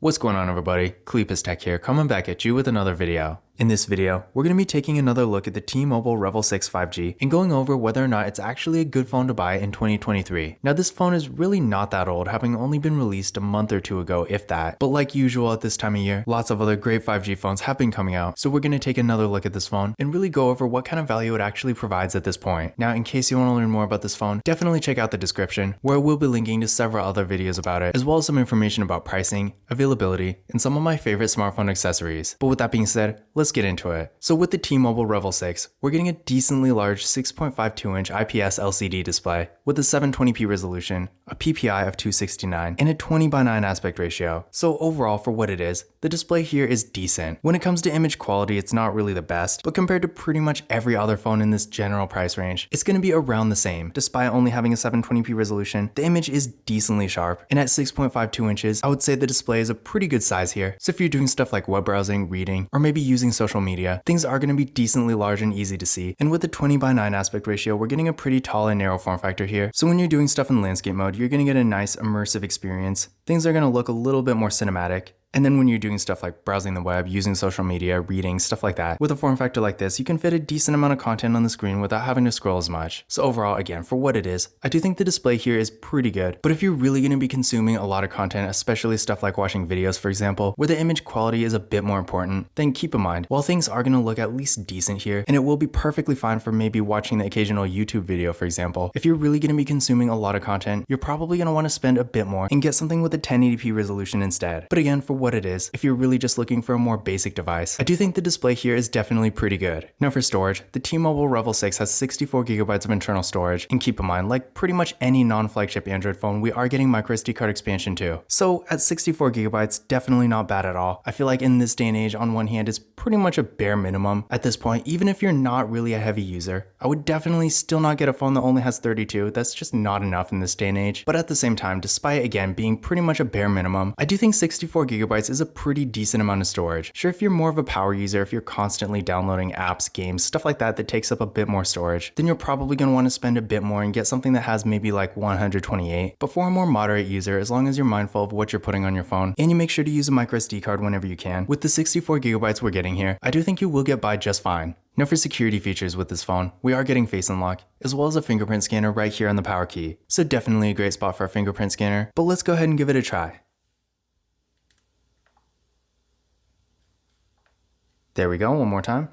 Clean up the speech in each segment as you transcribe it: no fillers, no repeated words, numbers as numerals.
What's going on, everybody? Cleepus Tech here, coming back at you with another video. In this video, we're going to be taking another look at the T-Mobile Revvl 6 5G and going over whether or not it's actually a good phone to buy in 2023. Now, this phone is really not that old, having only been released a month or two ago, if that. But like usual at this time of year, lots of other great 5G phones have been coming out, so we're going to take another look at this phone and really go over what kind of value it actually provides at this point. Now, in case you want to learn more about this phone, definitely check out the description, where I will be linking to several other videos about it, as well as some information about pricing, availability, and some of my favorite smartphone accessories. But with that being said, let's get into it. So with the T-Mobile Revvl 6, we're getting a decently large 6.52-inch IPS LCD display with a 720p resolution, a PPI of 269, and a 20:9 aspect ratio. So overall, for what it is, the display here is decent. When it comes to image quality, it's not really the best, but compared to pretty much every other phone in this general price range, it's going to be around the same. Despite only having a 720p resolution, the image is decently sharp, and at 6.52 inches, I would say the display is a pretty good size here. So if you're doing stuff like web browsing, reading, or maybe using social media, things are going to be decently large and easy to see. And with the 20:9 aspect ratio, we're getting a pretty tall and narrow form factor here. So when you're doing stuff in landscape mode, you're going to get a nice immersive experience. Things are going to look a little bit more cinematic. And then when you're doing stuff like browsing the web, using social media, reading, stuff like that, with a form factor like this, you can fit a decent amount of content on the screen without having to scroll as much. So overall, again, for what it is, I do think the display here is pretty good. But if you're really going to be consuming a lot of content, especially stuff like watching videos, for example, where the image quality is a bit more important, then keep in mind, while things are going to look at least decent here, and it will be perfectly fine for maybe watching the occasional YouTube video, for example, if you're really going to be consuming a lot of content, you're probably going to want to spend a bit more and get something with a 1080p resolution instead. But again, for what it is, if you're really just looking for a more basic device, I do think the display here is definitely pretty good. Now for storage, the T-Mobile Revvl 6 has 64GB of internal storage, and keep in mind, like pretty much any non-flagship Android phone, we are getting microSD card expansion too. So at 64GB, definitely not bad at all. I feel like in this day and age, on one hand, it's pretty much a bare minimum. At this point, even if you're not really a heavy user, I would definitely still not get a phone that only has 32. That's just not enough in this day and age. But at the same time, despite again being pretty much a bare minimum, I do think 64GB is a pretty decent amount of storage. Sure, if you're more of a power user, if you're constantly downloading apps, games, stuff like that takes up a bit more storage, then you're probably going to want to spend a bit more and get something that has maybe like 128. But for a more moderate user, as long as you're mindful of what you're putting on your phone and you make sure to use a microSD card whenever you can, with the 64GB we're getting here, I do think you will get by just fine. Now for security features with this phone, we are getting Face Unlock, as well as a fingerprint scanner right here on the power key. So definitely a great spot for a fingerprint scanner, but let's go ahead and give it a try. There we go, one more time.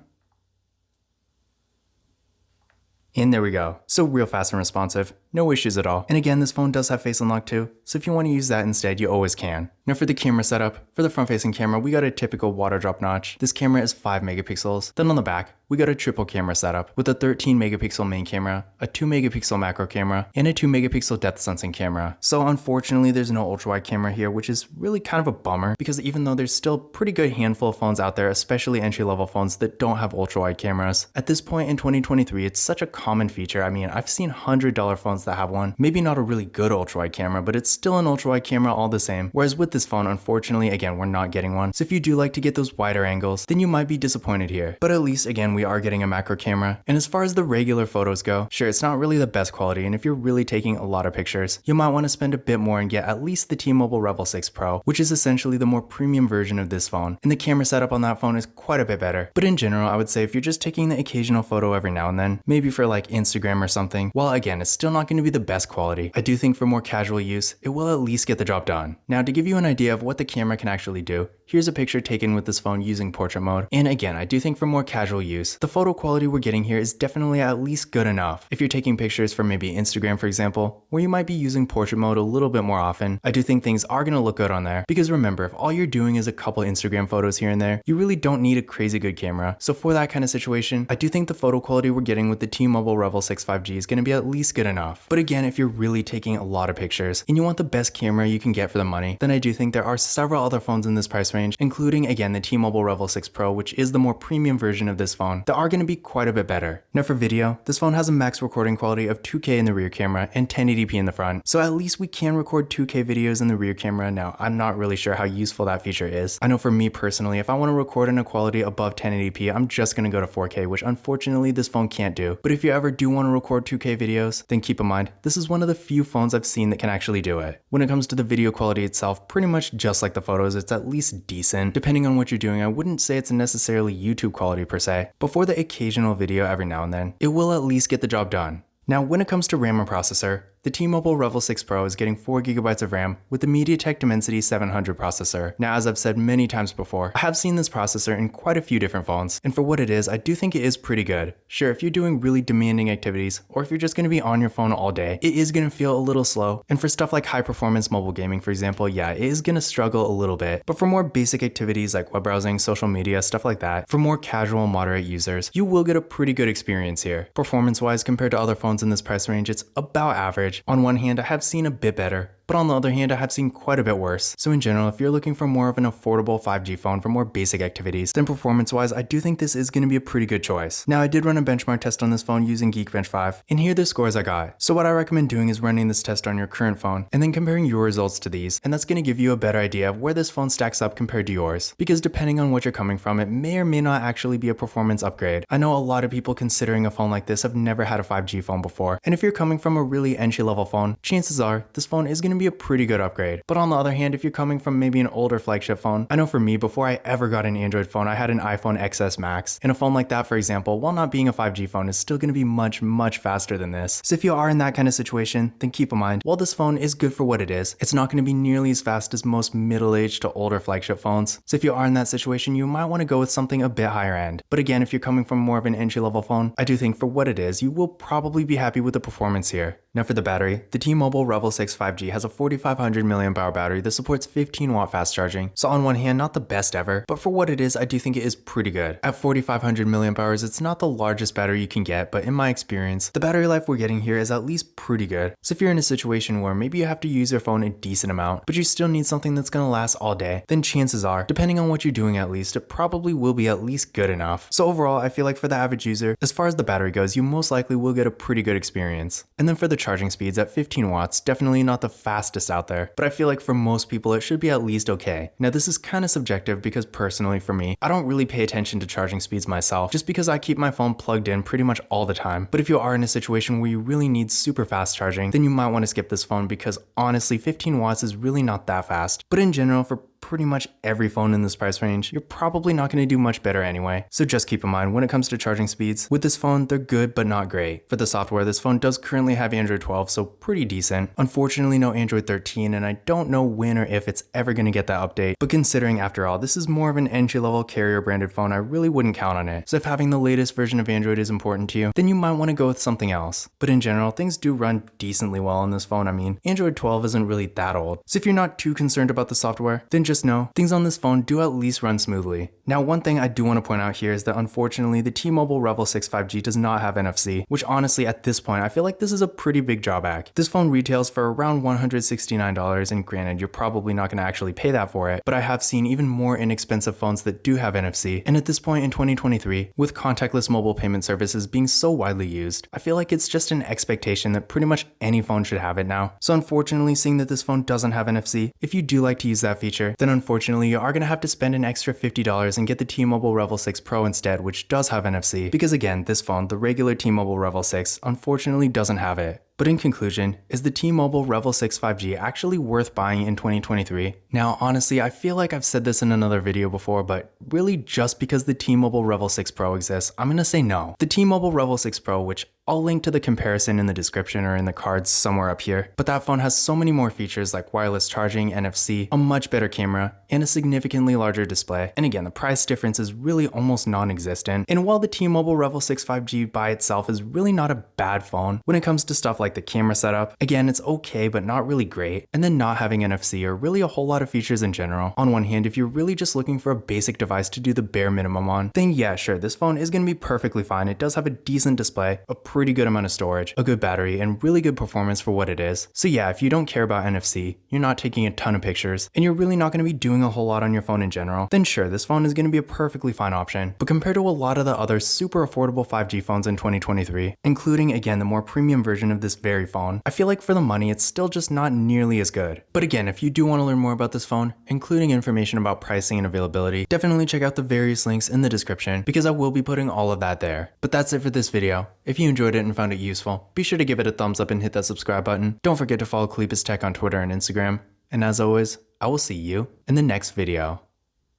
And there we go. So real fast and responsive, no issues at all. And again, this phone does have Face Unlock too, so if you want to use that instead, you always can. Now for the camera setup, for the front-facing camera, we got a typical water drop notch. This camera is 5 megapixels. Then on the back, we got a triple camera setup with a 13 megapixel main camera, a 2 megapixel macro camera, and a 2 megapixel depth sensing camera. So unfortunately, there's no ultra-wide camera here, which is really kind of a bummer, because even though there's still a pretty good handful of phones out there, especially entry-level phones that don't have ultra-wide cameras, at this point in 2023, it's such a common feature. I mean, I've seen $100 phones that have one. Maybe not a really good ultra-wide camera, but it's still an ultra-wide camera all the same. Whereas with this phone, unfortunately, again, we're not getting one. So if you do like to get those wider angles, then you might be disappointed here. But at least, again, we are getting a macro camera. And as far as the regular photos go, sure, it's not really the best quality. And if you're really taking a lot of pictures, you might want to spend a bit more and get at least the T-Mobile Revvl 6 Pro, which is essentially the more premium version of this phone. And the camera setup on that phone is quite a bit better. But in general, I would say if you're just taking the occasional photo every now and then, maybe for like Instagram or something, while again, it's still not going to be the best quality, I do think for more casual use, it will at least get the job done. Now, to give you an idea of what the camera can actually do, here's a picture taken with this phone using portrait mode. And again, I do think for more casual use, the photo quality we're getting here is definitely at least good enough. If you're taking pictures for maybe Instagram, for example, where you might be using portrait mode a little bit more often, I do think things are going to look good on there. Because remember, if all you're doing is a couple Instagram photos here and there, you really don't need a crazy good camera. So for that kind of situation, I do think the photo quality we're getting with the T-Mobile Revvl 6 5G is going to be at least good enough. But again, if you're really taking a lot of pictures and you want the best camera you can get for the money, then I do think there are several other phones in this price range, including again the T-Mobile Revvl 6 Pro, which is the more premium version of this phone, phone that are going to be quite a bit better. Now for video, this phone has a max recording quality of 2K in the rear camera and 1080p in the front, so at least we can record 2K videos in the rear camera. Now I'm not really sure how useful that feature is. I know for me personally, if I want to record in a quality above 1080p, I'm just going to go to 4K, which unfortunately this phone can't do. But if you ever do want to record 2K videos, then keep in mind, this is one of the few phones I've seen that can actually do it. When it comes to the video quality itself, pretty much just like the photos, it's at least decent. Depending on what you're doing, I wouldn't say it's necessarily YouTube quality per se, but for the occasional video every now and then, it will at least get the job done. Now when it comes to RAM and processor, the T-Mobile Revvl 6 Pro is getting 4GB of RAM with the MediaTek Dimensity 700 processor. Now as I've said many times before, I have seen this processor in quite a few different phones, and for what it is, I do think it is pretty good. Sure, if you're doing really demanding activities, or if you're just going to be on your phone all day, it is going to feel a little slow, and for stuff like high performance mobile gaming for example, yeah, it is going to struggle a little bit, but for more basic activities like web browsing, social media, stuff like that, for more casual, moderate users, you will get a pretty good experience here. Performance-wise, compared to other phones in this price range, it's about average. On one hand, I have seen a bit better, but on the other hand, I have seen quite a bit worse. So in general, if you're looking for more of an affordable 5G phone for more basic activities, then performance-wise, I do think this is going to be a pretty good choice. Now, I did run a benchmark test on this phone using Geekbench 5, and here are the scores I got. So what I recommend doing is running this test on your current phone, and then comparing your results to these, and that's going to give you a better idea of where this phone stacks up compared to yours. Because depending on what you're coming from, it may or may not actually be a performance upgrade. I know a lot of people considering a phone like this have never had a 5G phone before, and if you're coming from a really entry-level phone, chances are this phone is going to be a pretty good upgrade. But on the other hand, if you're coming from maybe an older flagship phone, I know for me, before I ever got an Android phone, I had an iPhone XS Max, and a phone like that, for example, while not being a 5G phone, is still going to be much faster than this. So if you are in that kind of situation, then keep in mind, while this phone is good for what it is, it's not going to be nearly as fast as most middle-aged to older flagship phones. So if you are in that situation, you might want to go with something a bit higher end. But again, if you're coming from more of an entry-level phone, I do think for what it is, you will probably be happy with the performance here. Now for the battery, the T-Mobile Revvl 6 5G has a 4500 mAh battery that supports 15-watt fast charging. So on one hand, not the best ever, but for what it is, I do think it is pretty good. At 4500 mAh, it's not the largest battery you can get, but in my experience, the battery life we're getting here is at least pretty good. So if you're in a situation where maybe you have to use your phone a decent amount, but you still need something that's gonna last all day, then chances are, depending on what you're doing at least, it probably will be at least good enough. So overall, I feel like for the average user, as far as the battery goes, you most likely will get a pretty good experience. And then for the charging speeds at 15 watts, definitely not the fastest out there, but I feel like for most people it should be at least okay. Now this is kind of subjective because personally for me, I don't really pay attention to charging speeds myself just because I keep my phone plugged in pretty much all the time. But if you are in a situation where you really need super fast charging, then you might want to skip this phone because honestly 15 watts is really not that fast. But in general, for pretty much every phone in this price range, you're probably not going to do much better anyway. So just keep in mind when it comes to charging speeds, with this phone, they're good but not great. For the software, this phone does currently have Android 12, so pretty decent. Unfortunately, no Android 13, and I don't know when or if it's ever going to get that update. But considering after all, this is more of an entry-level carrier branded phone, I really wouldn't count on it. So if having the latest version of Android is important to you, then you might want to go with something else. But in general, things do run decently well on this phone. I mean, Android 12 isn't really that old. So if you're not too concerned about the software, then just know things on this phone do at least run smoothly. Now, one thing I do want to point out here is that unfortunately the T-Mobile Revvl 6 5G does not have NFC, which honestly at this point I feel like this is a pretty big drawback. This phone retails for around $169, and granted you're probably not going to actually pay that for it, but I have seen even more inexpensive phones that do have NFC, and at this point in 2023, with contactless mobile payment services being so widely used, I feel like it's just an expectation that pretty much any phone should have it now. So unfortunately, seeing that this phone doesn't have NFC, if you do like to use that feature, then unfortunately you are going to have to spend an extra $50 and get the T-Mobile Revvl 6 Pro instead, which does have NFC, because again, this phone, the regular T-Mobile Revvl 6, unfortunately doesn't have it. But in conclusion, is the T-Mobile Revvl 6 5G actually worth buying in 2023? Now, honestly, I feel like I've said this in another video before, but really just because the T-Mobile Revvl 6 Pro exists, I'm gonna say no. The T-Mobile Revvl 6 Pro, which I'll link to the comparison in the description or in the cards somewhere up here, but that phone has so many more features like wireless charging, NFC, a much better camera, and a significantly larger display. And again, the price difference is really almost non-existent. And while the T-Mobile Revvl 6 5G by itself is really not a bad phone, when it comes to stuff like the camera setup, again, it's okay, but not really great. And then not having NFC or really a whole lot of features in general. On one hand, if you're really just looking for a basic device to do the bare minimum on, then yeah, sure, this phone is gonna be perfectly fine. It does have a decent display, a pretty good amount of storage, a good battery, and really good performance for what it is. So yeah, if you don't care about NFC, you're not taking a ton of pictures, and you're really not going to be doing a whole lot on your phone in general, then sure, this phone is going to be a perfectly fine option. But compared to a lot of the other super affordable 5G phones in 2023, including again the more premium version of this very phone, I feel like for the money it's still just not nearly as good. But again, if you do want to learn more about this phone, including information about pricing and availability, definitely check out the various links in the description because I will be putting all of that there. But that's it for this video. If you enjoyed it and found it useful, be sure to give it a thumbs up and hit that subscribe button. Don't forget to follow Cleepus Tech on Twitter and Instagram. And as always, I will see you in the next video.